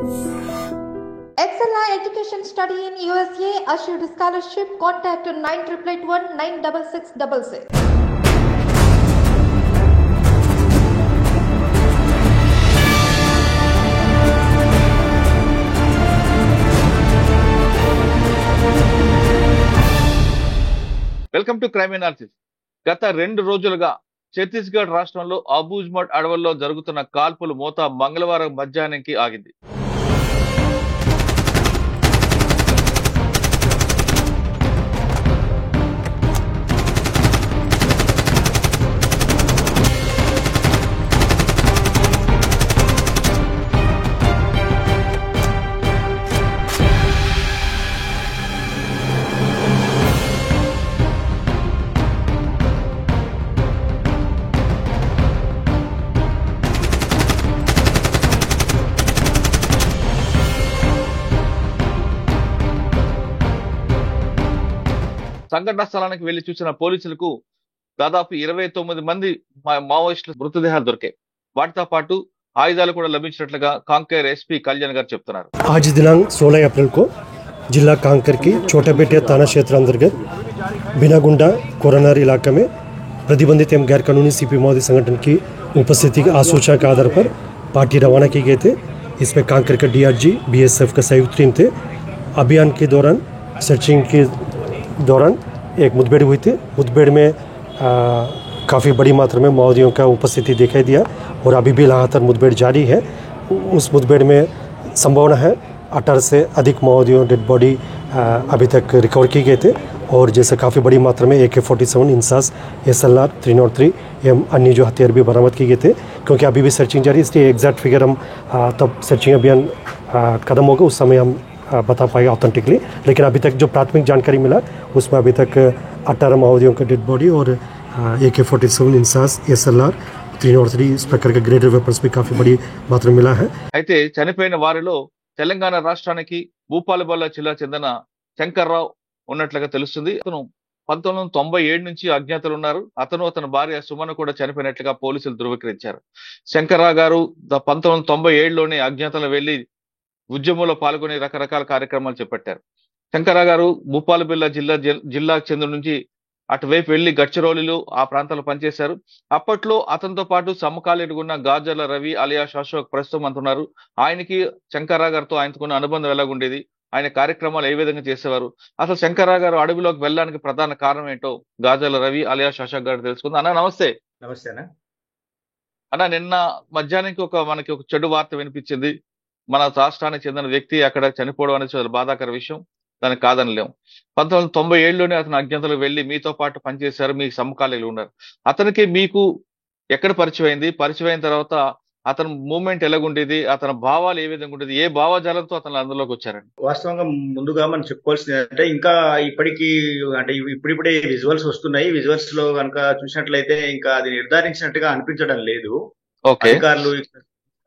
XLI Education Study in USA assured scholarship. Contact 9881 96666. Welcome to crime analysis. గత 2 రోజులుగా ఛత్తీస్గఢ్ రాష్ట్రంలో అబూజ్మడ్ అడవుల్లో జరుగుతున్న కాల్పులు మోత మంగళవారం మధ్యాహ్నానికి ఆగింది. సంఘటన స్థలానికి వెళ్లి చూసిన పోలీసులకు దాదాపు 29 మంది మావోయిస్టుల మృతదేహాలు దొరికాయి. వాటితో పాటు ఆయుధాలు కూడా లభించినట్లుగా కాంకేర్ ఎస్పీ కళ్యాణ్ గారు చెప్తున్నారు. आज दिनांक 16 अप्रैल को जिला कांकेर की छोटा बेटिया थाना क्षेत्र अंतर्गत बिनागुंडा कोरनार इलाके में प्रतिबंधित एवं गैर कानूनी सीपी माओवादी संगठन की उपस्थिति की आसूचना के आधार पर पार्टी रवाना की गए थे. इसमें कांकेर का डीआरजी बीएसएफ का संयुक्त टीम थे. अभियान के दौरान सर्चिंग के दौरान एक मुठभेड़ हुई थी. मुठभेड़ में काफ़ी बड़ी मात्रा में माओवादियों का उपस्थिति दिखाई दिया और अभी भी लगातार मुठभेड़ जारी है. उस मुठभेड़ में संभावना है 18 से अधिक माओवादियों डेड बॉडी अभी तक रिकवर की गए थे और जैसे काफ़ी बड़ी मात्रा में AK-47 इंसास SLR 303 एवं अन्य जो हथियार भी बरामद किए गए थे. क्योंकि अभी भी सर्चिंग जारी है इसलिए एग्जैक्ट फिगर हम तब सर्चिंग अभियान खत्म होगा उस समय हम बता पाएगा ऑथेंटिकली. लेकिन अभी तक जो प्राथमिक जानकारी मिला उसमें अभी तक 18 माओवादियों का डेड बॉडी और AK-47 इंसास SLR 303 इस प्रकार के ग्रेडेड वेपन्स भी काफी बड़ी मात्रा में मिला है. అయితే చనిపోయిన వారిలో తెలంగాణ రాష్ట్రానికి భూపాలపల్లి జిల్లా చెందిన శంకర్రావు ఉన్నట్లుగా తెలుస్తుంది. అతను 1997 నుంచి అజ్ఞాతులు ఉన్నారు. అతని భార్య సుమన్ కూడా చనిపోయినట్లుగా పోలీసులు ధృవీకరించారు. శంకర్రావు గారు 1997లోనే అజ్ఞాతంలో వెళ్లి ఉద్యమంలో పాల్గొని రకరకాల కార్యక్రమాలు చేపట్టారు. శంకర్రావు గారు భూపాలపల్లి జిల్లాకు చెందిన నుంచి అటువైపు వెళ్లి గడ్చిరోలిలో ఆ ప్రాంతాల్లో పనిచేశారు. అప్పట్లో అతనితో పాటు సమకాలీనుగా ఉన్న గాజర్ల రవి అలియాస్ అశోక్ ప్రస్తుతం అంటున్నారు. ఆయనకి శంకర్రావు గారితో ఆయనకున్న అనుబంధం ఎలాగుండేది, ఆయన కార్యక్రమాలు ఏ విధంగా చేసేవారు, అసలు శంకర్రావు గారు అడవిలోకి వెళ్ళడానికి ప్రధాన కారణం ఏంటో గాజర్ల రవి అలియాస్ అశోక్ గారు తెలుసుకుందాం. అన్న నమస్తే. నమస్తే అన్న, నిన్న మధ్యాహ్నానికి మనకి ఒక చెడు వార్త వినిపించింది. మన రాష్ట్రానికి చెందిన వ్యక్తి అక్కడ చనిపోవడం అనేది చాలా బాధాకర విషయం, దానికి కాదనలేము. 1997లోనే అతను అజ్ఞాతంలో వెళ్లి మీతో పాటు పనిచేశారు, మీ సమకాలీలు ఉన్నారు. అతనికి మీకు ఎక్కడ పరిచయం అయింది, పరిచయం అయిన తర్వాత అతని మూమెంట్ ఎలాగుండేది, అతని భావాలు ఏ విధంగా ఉండేది, ఏ భావజాలంతో అతను అందులోకి వచ్చారండి? వాస్తవంగా ముందుగా మనం చెప్పుకోవాల్సింది అంటే ఇంకా ఇప్పటికీ అంటే ఇప్పుడిప్పుడే విజువల్స్ వస్తున్నాయి. విజువల్స్ లో కనుక చూసినట్లయితే ఇంకా అది నిర్ధారించినట్టుగా అనిపించడం లేదు. అధికారులు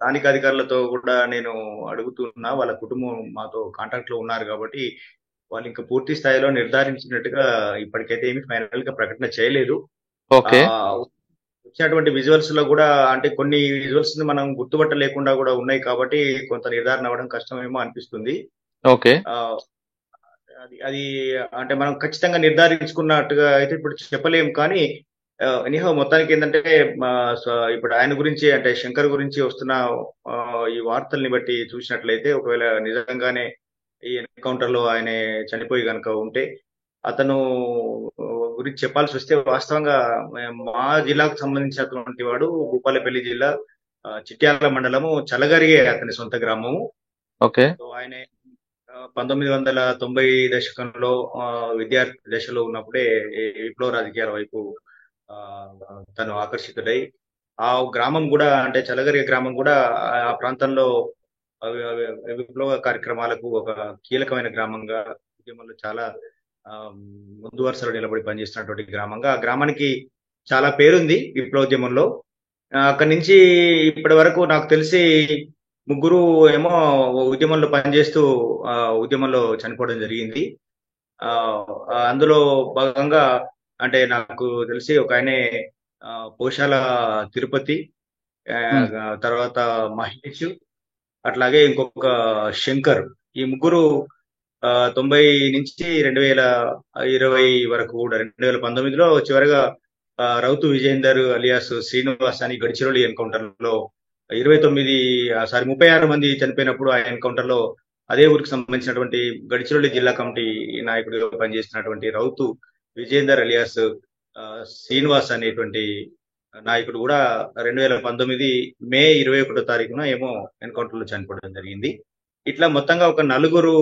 స్థానిక అధికారులతో కూడా నేను అడుగుతున్నా, వాళ్ళ కుటుంబం మాతో కాంటాక్ట్ లో ఉన్నారు కాబట్టి వాళ్ళు ఇంకా పూర్తి స్థాయిలో నిర్ధారించినట్టుగా ఇప్పటికైతే ఏమి ఫైనల్ గా ప్రకటన చేయలేదు. వచ్చినటువంటి విజువల్స్ లో కూడా అంటే కొన్ని విజువల్స్ మనం గుర్తుపట్టలేకుండా కూడా ఉన్నాయి కాబట్టి కొంత నిర్ధారణ అవ్వడం కష్టమేమో అనిపిస్తుంది. అది అంటే మనం ఖచ్చితంగా నిర్ధారించుకున్నట్టుగా అయితే ఇప్పుడు చెప్పలేము. కానీ ఎనీహో మొత్తానికి ఏంటంటే ఇప్పుడు ఆయన గురించి అంటే శంకర్ గురించి వస్తున్న ఈ వార్తల్ని బట్టి చూసినట్లయితే ఒకవేళ నిజంగానే ఈ ఎన్కౌంటర్ లో ఆయన చనిపోయి కనుక ఉంటే అతను గురించి చెప్పాల్సి వస్తే వాస్తవంగా మా జిల్లాకు సంబంధించినటువంటి వాడు భూపాలపల్లి జిల్లా చిట్యాల మండలము చలగరిగే అతని సొంత గ్రామము. ఆయన 1990 దశకంలో విద్యార్థి దశలో ఉన్నప్పుడే విప్లవ రాజకీయాల వైపు తను ఆకర్షితుడై ఆ గ్రామం కూడా అంటే చలగరిగే గ్రామం కూడా ఆ ప్రాంతంలో విప్లవ కార్యక్రమాలకు ఒక కీలకమైన గ్రామంగా ఉద్యమంలో చాలా ముందు వరుసలో నిలబడి పనిచేస్తున్నటువంటి గ్రామంగా ఆ గ్రామానికి చాలా పేరుంది విప్లవోద్యమంలో. అక్కడి నుంచి ఇప్పటి వరకు నాకు తెలిసి ముగ్గురు ఏమో ఉద్యమంలో పనిచేస్తూ ఉద్యమంలో చనిపోవడం జరిగింది. అందులో భాగంగా అంటే నాకు తెలిసి ఒక ఆయనే పోషాల తిరుపతి, తర్వాత మహేష్, అట్లాగే ఇంకొక శంకర్. ఈ ముగ్గురు 90 నుంచి 2020 వరకు కూడా 2019లో చివరగా రౌతు విజేందర్ అలియాస్ శ్రీనివాస్ అని గడిచిరోలి ఎన్కౌంటర్ లో 36 మంది చనిపోయినప్పుడు ఆ ఎన్కౌంటర్ లో అదే ఊరికి సంబంధించినటువంటి గడిచిరోలి జిల్లా కమిటీ నాయకుడిగా పనిచేస్తున్నటువంటి రౌతు విజేందర్ అలియాస్ శ్రీనివాస్ అనేటువంటి నాయకుడు కూడా 2019 మే 21 తారీఖున ఏమో ఎన్కౌంటర్ లో చనిపోవడం జరిగింది. ఇట్లా మొత్తంగా ఒక నలుగురు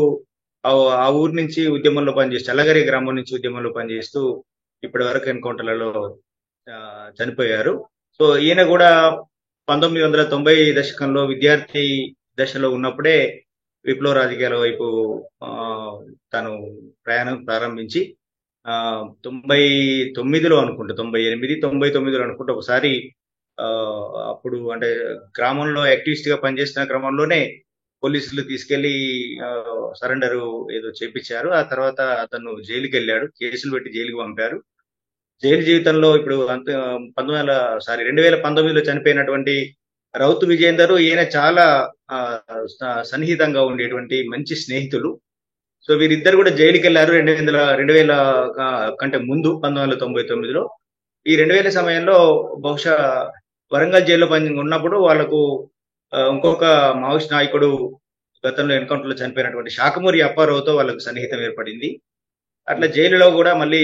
ఆ ఊరు నుంచి ఉద్యమంలో పనిచేస్తూ చల్లగరి గ్రామం నుంచి ఉద్యమంలో పనిచేస్తూ ఇప్పటి వరకు ఎన్కౌంటర్లలో చనిపోయారు. సో ఈయన కూడా 1990 దశకంలో విద్యార్థి దశలో ఉన్నప్పుడే విప్లవ రాజకీయాల వైపు తను ప్రయాణం ప్రారంభించి 99లో అనుకుంటా 98, 99లో అనుకుంటా ఒకసారి అప్పుడు అంటే గ్రామంలో యాక్టివిస్ట్ గా పనిచేస్తున్న క్రమంలోనే పోలీసులు తీసుకెళ్లి సరెండర్ ఏదో చేపించారు. ఆ తర్వాత అతను జైలుకి వెళ్ళాడు, కేసులు పెట్టి జైలుకి పంపారు. జైలు జీవితంలో ఇప్పుడు 2019లో చనిపోయినటువంటి రౌతు విజేందర్ ఈయన చాలా సన్నిహితంగా ఉండేటువంటి మంచి స్నేహితులు. సో వీరిద్దరు కూడా జైలుకి వెళ్ళారు 2000 కంటే ముందు 1999లో. ఈ 2000 సమయంలో బహుశా వరంగల్ జైల్లో ఉన్నప్పుడు వాళ్లకు ఇంకొక మావోయిస్ట్ నాయకుడు గతంలో ఎన్కౌంటర్ లో చనిపోయినటువంటి శాఖమూరి అప్పారావుతో వాళ్ళకు సన్నిహితం ఏర్పడింది. అట్లా జైలులో కూడా మళ్ళీ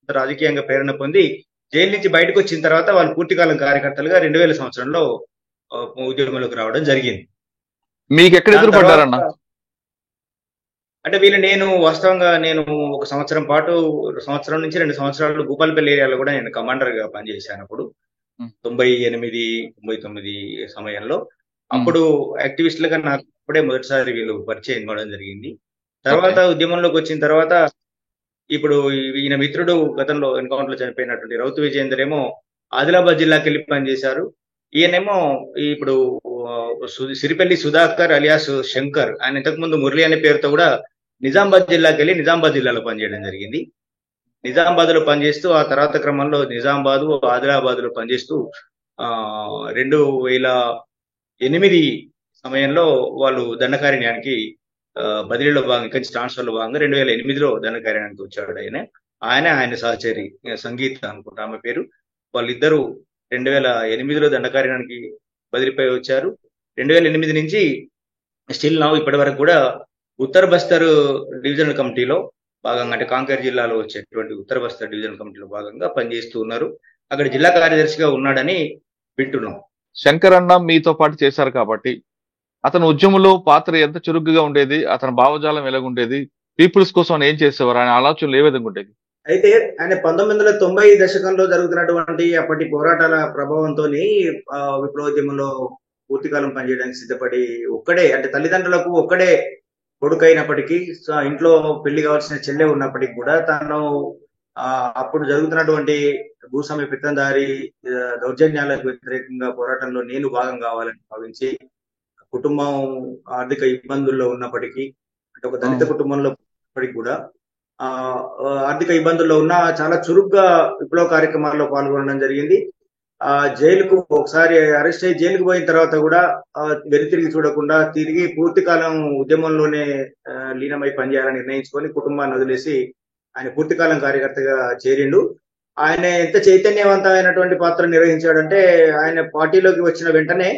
రాజకీయంగా ప్రేరణ పొంది జైలు నుంచి బయటకు వచ్చిన తర్వాత వాళ్ళు పూర్తికాలం కార్యకర్తలుగా 2000 సంవత్సరంలో ఉద్యోగంలోకి రావడం జరిగింది. మీకు ఎక్కడ ఎదురుపడ్డారన్న? అంటే నేను వాస్తవంగా ఒక సంవత్సరం నుంచి 2 సంవత్సరాలు భూపాలపల్లి ఏరియాలో కూడా నేను కమాండర్ గా పనిచేశాను. అప్పుడు 98, 99 సమయంలో అప్పుడు యాక్టివిస్టులుగా నాకు అప్పుడే మొదటిసారి వీళ్ళు పరిచయం కావడం జరిగింది. తర్వాత ఉద్యమంలోకి వచ్చిన తర్వాత ఇప్పుడు ఈయన మిత్రుడు గతంలో ఎన్కౌంటర్ లో చనిపోయినటువంటి రౌతు విజేందర్ ఏమో ఆదిలాబాద్ జిల్లాకి వెళ్ళి పనిచేశారు. ఈయనేమో ఇప్పుడు సిరిపల్లి సుధాకర్ అలియాస్ శంకర్, ఆయన ఇంతకుముందు మురళి అనే పేరుతో కూడా నిజామాబాద్ జిల్లాకి వెళ్ళి నిజామాబాద్ జిల్లాలో పనిచేయడం జరిగింది. నిజామాబాద్ లో పనిచేస్తూ ఆ తర్వాత క్రమంలో నిజామాబాద్, ఆదిలాబాద్ లో పనిచేస్తూ 2008 సమయంలో వాళ్ళు దండకారణ్యానికి బదిలీలో భాగంగా ఇక్కడి నుంచి ట్రాన్స్ఫర్ లో భాగంగా 2008లో దండకారణ్యానికి వచ్చాడు. ఆయన సహచరి సంగీత అనుకుంటా ఆమె పేరు. వాళ్ళిద్దరూ 2008లో దండకారణ్యానికి బదిలీపై వచ్చారు. 2008 నుంచి స్టిల్ నౌ ఇప్పటి వరకు కూడా ఉత్తర బస్తర్ డివిజనల్ కమిటీలో భాగంగా, అంటే కాంకేర్ జిల్లాలో వచ్చేటువంటి ఉత్తర బస్తర్ డివిజనల్ కమిటీలో భాగంగా పనిచేస్తూ ఉన్నారు. అక్కడ జిల్లా కార్యదర్శిగా ఉన్నాడని వింటున్నాం. శంకర్ అన్న మీతో పాటు చేశారు కాబట్టి అతను ఉద్యమంలో పాత్ర ఎంత చురుగ్గా ఉండేది, అతని భావజాలం ఎలాగుండేది, పీపుల్స్ కోసం ఏం చేసేవారు, ఆయన ఆలోచనలు ఏ విధంగా ఉండేది? అయితే ఆయన 1990 దశకంలో జరుగుతున్నటువంటి అప్పటి పోరాటాల ప్రభావంతో విప్లవోద్యమంలో పూర్తికాలం పనిచేయడానికి సిద్ధపడి ఒక్కడే, అంటే తల్లిదండ్రులకు ఒక్కడే కొడుకైనప్పటికీ ఇంట్లో పెళ్లి కావాల్సిన చెల్లె ఉన్నప్పటికీ కూడా తను అప్పుడు జరుగుతున్నటువంటి భూస్వామ్య పెత్తందారి దౌర్జన్యాలకు వ్యతిరేకంగా పోరాటంలో నేను భాగం కావాలని భావించి, కుటుంబం ఆర్థిక ఇబ్బందుల్లో ఉన్నప్పటికీ, అంటే ఒక దళిత కుటుంబంలో కూడా ఆర్థిక ఇబ్బందుల్లో ఉన్న చాలా చురుగ్గా విప్లవ కార్యక్రమాల్లో పాల్గొనడం జరిగింది. జైలుకు ఒకసారి అరెస్ట్ అయ్యి జైలుకు పోయిన తర్వాత కూడా వెనుతిరిగి చూడకుండా తిరిగి పూర్తికాలం ఉద్యమంలోనే లీనమై పనిచేయాలని నిర్ణయించుకొని కుటుంబాన్ని వదిలేసి ఆయన పూర్తికాలం కార్యకర్తగా చేరిండు. ఆయన ఎంత చైతన్యవంతమైనటువంటి పాత్ర నిర్వహించాడంటే, ఆయన పార్టీలోకి వచ్చిన వెంటనే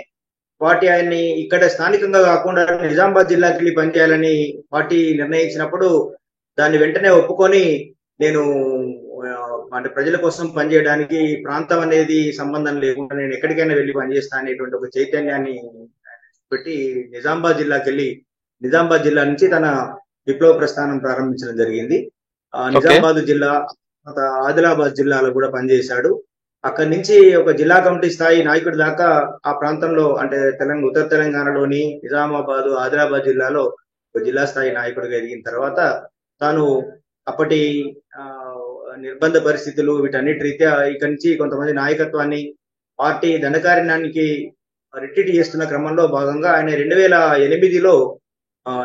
పార్టీ ఆయన్ని ఇక్కడ స్థానికంగా కాకుండా నిజామాబాద్ జిల్లాకి వెళ్ళి పనిచేయాలని పార్టీ నిర్ణయించినప్పుడు దాన్ని వెంటనే ఒప్పుకొని నేను అంటే ప్రజల కోసం పనిచేయడానికి ప్రాంతం అనేది సంబంధం లేకుండా నేను ఎక్కడికైనా వెళ్ళి పనిచేస్తా అనేటువంటి ఒక చైతన్యాన్ని పెట్టి నిజామాబాద్ జిల్లాకి వెళ్ళి నిజామాబాద్ జిల్లా నుంచి తన విప్లవ ప్రస్థానం ప్రారంభించడం జరిగింది. నిజామాబాద్ జిల్లా, ఆదిలాబాద్ జిల్లాలో కూడా పనిచేశాడు. అక్కడి నుంచి ఒక జిల్లా కమిటీ స్థాయి నాయకుడి దాకా ఆ ప్రాంతంలో, అంటే ఉత్తర తెలంగాణలోని నిజామాబాద్, ఆదిలాబాద్ జిల్లాలో ఒక జిల్లా స్థాయి నాయకుడిగా ఎదిగిన తర్వాత తాను అప్పటి నిర్బంధ పరిస్థితులు వీటన్నిటి రీత్యా ఇక్కడి నుంచి కొంతమంది నాయకత్వాన్ని పార్టీ దండకారణ్యానికి రిట్రీట్ చేస్తున్న క్రమంలో భాగంగా ఆయన 2008లో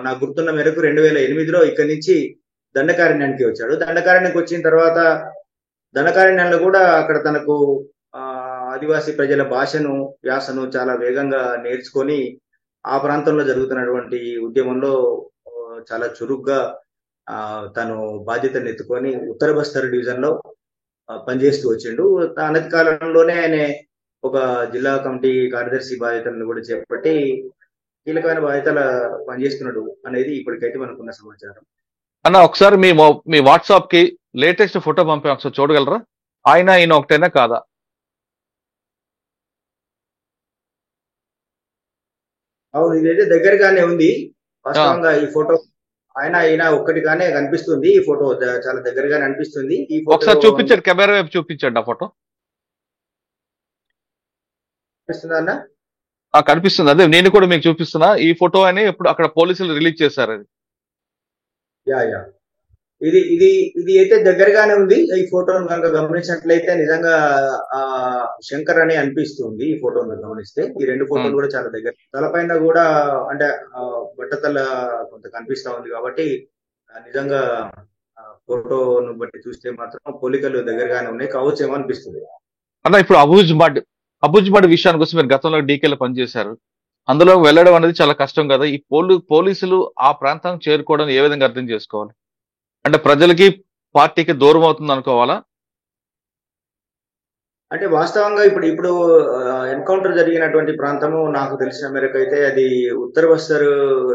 నాకు గుర్తున్న మేరకు 2008లో ఇక్కడి నుంచి దండకారణ్యానికి వచ్చాడు. దండకారణ్యానికి వచ్చిన తర్వాత దండకారణ్యంలో కూడా అక్కడ తనకు ఆదివాసీ ప్రజల భాషను, యాసను చాలా వేగంగా నేర్చుకొని ఆ ప్రాంతంలో జరుగుతున్నటువంటి ఉద్యమంలో చాలా చురుగ్గా తను బాధ్యతను ఎత్తుకొని ఉత్తర బస్తర్ డివిజన్ లో పనిచేస్తూ వచ్చిండు. అనతి కాలంలోనే ఆయన ఒక జిల్లా కమిటీ కార్యదర్శి బాధ్యతలను కూడా చేపట్టి కీలకమైన బాధ్యతల పనిచేస్తున్నాడు అనేది ఇప్పటికైతే మనకున్న సమాచారం. అన్న ఒకసారి మీ వాట్సాప్ కి లేటెస్ట్ ఫోటో పంపే ఒకసారి చూడగలరా? ఈయన ఒకటైనా కాదా? అవును, ఇదైతే దగ్గరగానే ఉంది. వాస్తవంగా ఈ ఫోటో ఈయన ఒక్కటిగానే కనిపిస్తుంది. ఈ ఫోటో చాలా దగ్గరగానే అనిపిస్తుంది. ఈ ఫోటో ఒకసారి చూపించండి, కెమెరా వైపు చూపించండి ఆ ఫోటో. కనిపిస్తుందా అన్న? కనిపిస్తుంది, అదే నేను కూడా మీకు చూపిస్తున్నా. ఈ ఫోటో అని ఇప్పుడు అక్కడ పోలీసులు రిలీజ్ చేశారు. అది యా ఇది ఇది ఇది అయితే దగ్గరగానే ఉంది. ఈ ఫోటోను కనుక గమనించినట్లయితే నిజంగా ఆ శంకర్ అని అనిపిస్తుంది. ఈ ఫోటోను గమనిస్తే ఈ రెండు ఫోటోలు కూడా చాలా దగ్గర. తలపైన కూడా అంటే బట్టతల కొంత కనిపిస్తా ఉంది కాబట్టి నిజంగా ఫోటోను బట్టి చూస్తే మాత్రం పోలికలు దగ్గరగానే ఉన్నాయి కావచ్చేమో అనిపిస్తుంది. అన్న ఇప్పుడు అబుజ్మడ్ విషయానికి వస్తే మీరు గతంలో డీకేలో పనిచేశారు. అందులో వెళ్ళడం అనేది చాలా కష్టం కదా. ఈ పోలీసులు ఆ ప్రాంతానికి చేరుకోవడం ఏ విధంగా అర్థం చేసుకోవాలి? అంటే ప్రజలకి పార్టీకి దూరం అవుతుంది అనుకోవాలా? అంటే వాస్తవంగా ఇప్పుడు ఎన్కౌంటర్ జరిగినటువంటి ప్రాంతము నాకు తెలిసిన మేరకు అయితే అది ఉత్తర బస్తర్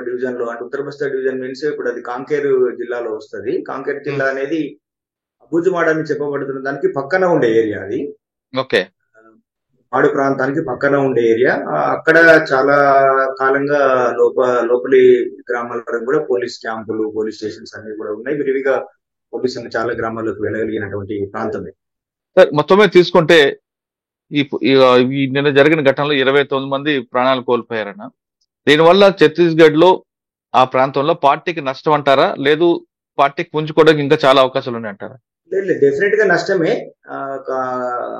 డివిజన్ లో, అంటే ఉత్తర బస్తర్ డివిజన్ మీన్స్ ఇప్పుడు అది కాంకేరు జిల్లాలో వస్తుంది. కాంకేరు జిల్లా అనేది అబుజ్మాడ్ అని చెప్పబడుతున్న దానికి పక్కన ఉండే ఏరియా అది. ఓకే, మాడు ప్రాంతానికి పక్కన ఉండే ఏరియా. అక్కడ చాలా కాలంగా లోపలి గ్రామాల వరకు కూడా పోలీస్ క్యాంపులు, పోలీస్ స్టేషన్స్ అన్ని కూడా ఉన్నాయి. విరివిగా పోలీసులు చాలా గ్రామాల్లోకి వెళ్ళగలిగినటువంటి ప్రాంతమే. సార్ మొత్తం మీద తీసుకుంటే ఈ నిన్న జరిగిన ఘటనలో 29 మంది ప్రాణాలు కోల్పోయారన్న. దీనివల్ల ఛత్తీస్గఢ్ లో ఆ ప్రాంతంలో పార్టీకి నష్టం అంటారా, లేదు పార్టీకి పుంజుకోవడానికి ఇంకా చాలా అవకాశాలు ఉన్నాయి అంటారా? లేదు, డెఫినెట్ గా నష్టమే.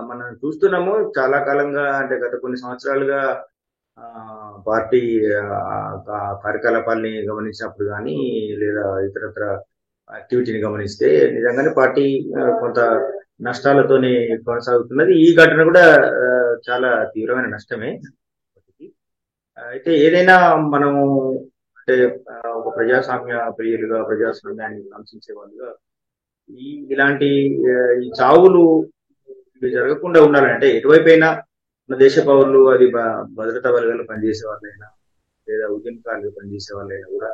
మనం చూస్తున్నాము చాలా కాలంగా, అంటే గత కొన్ని సంవత్సరాలుగా పార్టీ కార్యకలాపాలని గమనించినప్పుడు కానీ లేదా ఇతరత్ర యాక్టివిటీని గమనిస్తే నిజంగానే పార్టీ కొంత నష్టాలతోనే కొనసాగుతున్నది. ఈ ఘటన కూడా చాలా తీవ్రమైన నష్టమే. అయితే ఏదైనా మనము అంటే ఒక ప్రజాస్వామ్య ప్రియులుగా, ప్రజాస్వామ్యాన్ని కాంక్షించే వాళ్ళుగా ఇలాంటి ఈ చావులు జరగకుండా ఉండాలంటే ఎటువైపైనా మన దేశ పౌరులు, అది భద్రతా బలగాలు పనిచేసే వాళ్ళైనా లేదా ఉద్యమకారులు పనిచేసే వాళ్ళైనా కూడా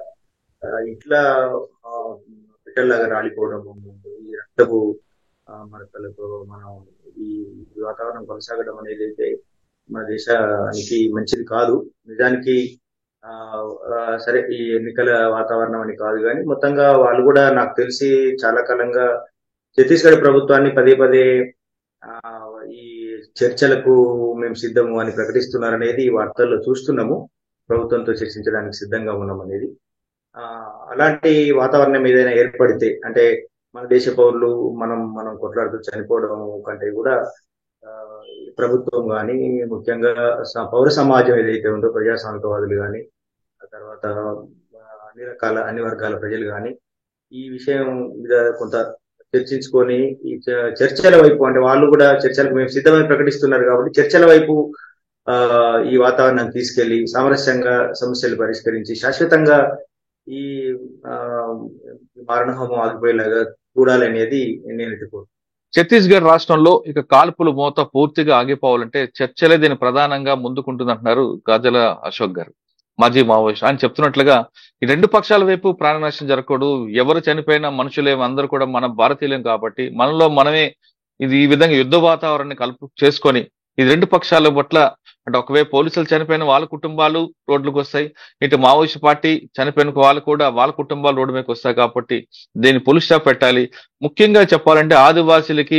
ఇట్లా పిట్టల్లాగా రాలిపోవడము, ఈ రక్తపు మరకలతో మనం ఈ వాతావరణం కొనసాగడం అనేది అయితే మన దేశానికి మంచిది కాదు. నిజానికి సరే ఈ ఎన్నికల వాతావరణం అని కాదు కానీ మొత్తంగా వాళ్ళు కూడా నాకు తెలిసి చాలా కాలంగా ఛత్తీస్గఢ్ ప్రభుత్వాన్ని పదే పదే ఈ చర్చలకు మేము సిద్ధము అని ప్రకటిస్తున్నారనేది ఈ వార్తల్లో చూస్తున్నాము. ప్రభుత్వంతో చర్చించడానికి సిద్ధంగా ఉన్నాం అనేది. అలాంటి వాతావరణం ఏదైనా ఏర్పడితే, అంటే మన దేశ పౌరులు మనం కొట్లాడుతూ చనిపోవడం కంటే కూడా ప్రభుత్వం కానీ, ముఖ్యంగా పౌర సమాజం ఏదైతే ఉందో ప్రజాస్వామికవాదులు కానీ, ఆ తర్వాత అన్ని వర్గాల ప్రజలు కానీ ఈ విషయం మీద కొంత చర్చించుకొని ఈ చర్చల వైపు, అంటే వాళ్ళు కూడా చర్చలకు మేము సిద్ధమని ప్రకటిస్తున్నారు కాబట్టి చర్చల వైపు ఈ వాతావరణాన్ని తీసుకెళ్లి సామరస్యంగా సమస్యలు పరిష్కరించి శాశ్వతంగా ఈ మారణహోమం ఆగిపోయేలాగా చూడాలనేది నేను కోరుతున్నాను. ఛత్తీస్గఢ్ రాష్ట్రంలో ఇక కాల్పులు మోత పూర్తిగా ఆగిపోవాలంటే చర్చలే దీన్ని ప్రధానంగా ముందుకుంటుందంటున్నారు గాజల అశోక్ గారు, మాజీ మావోయిస్ట్. ఆయన చెప్తున్నట్లుగా ఈ రెండు పక్షాల వైపు ప్రాణ నష్టం జరగకూడదు. ఎవరు చనిపోయినా మనుషులేం, అందరూ కూడా మన భారతీయులేం కాబట్టి మనలో మనమే ఈ విధంగా యుద్ధ వాతావరణాన్ని చేసుకొని ఇది రెండు పక్షాల పట్ల, అంటే ఒకవైపు పోలీసులు చనిపోయిన వాళ్ళ కుటుంబాలు రోడ్లకు వస్తాయి, ఇటు మావోయిస్ట్ పార్టీ చనిపోయిన వాళ్ళు కూడా వాళ్ళ కుటుంబాలు రోడ్డు మీదకి వస్తాయి. కాబట్టి దీన్ని పులి స్టాప్ పెట్టాలి. ముఖ్యంగా చెప్పాలంటే ఆదివాసీలకి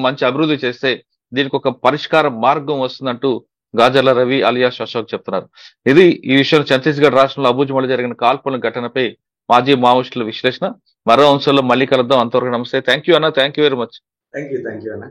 మంచి అభివృద్ధి చేస్తే దీనికి ఒక పరిష్కార మార్గం వస్తుందంటూ గాజల రవి అలియాస్ అశోక్ చెప్తున్నారు. ఇది ఈ విషయం ఛత్తీస్గఢ్ రాష్ట్రంలో అబుజ్మడ్లో జరిగిన కాల్పుల ఘటనపై మాజీ మావోయిస్టుల విశ్లేషణ. మరో అంశంలో మళ్ళీ కలుద్దాం. అంతవరకు నమస్తే. థ్యాంక్ యూ అన్న, thank you very much. Thank you అన్న.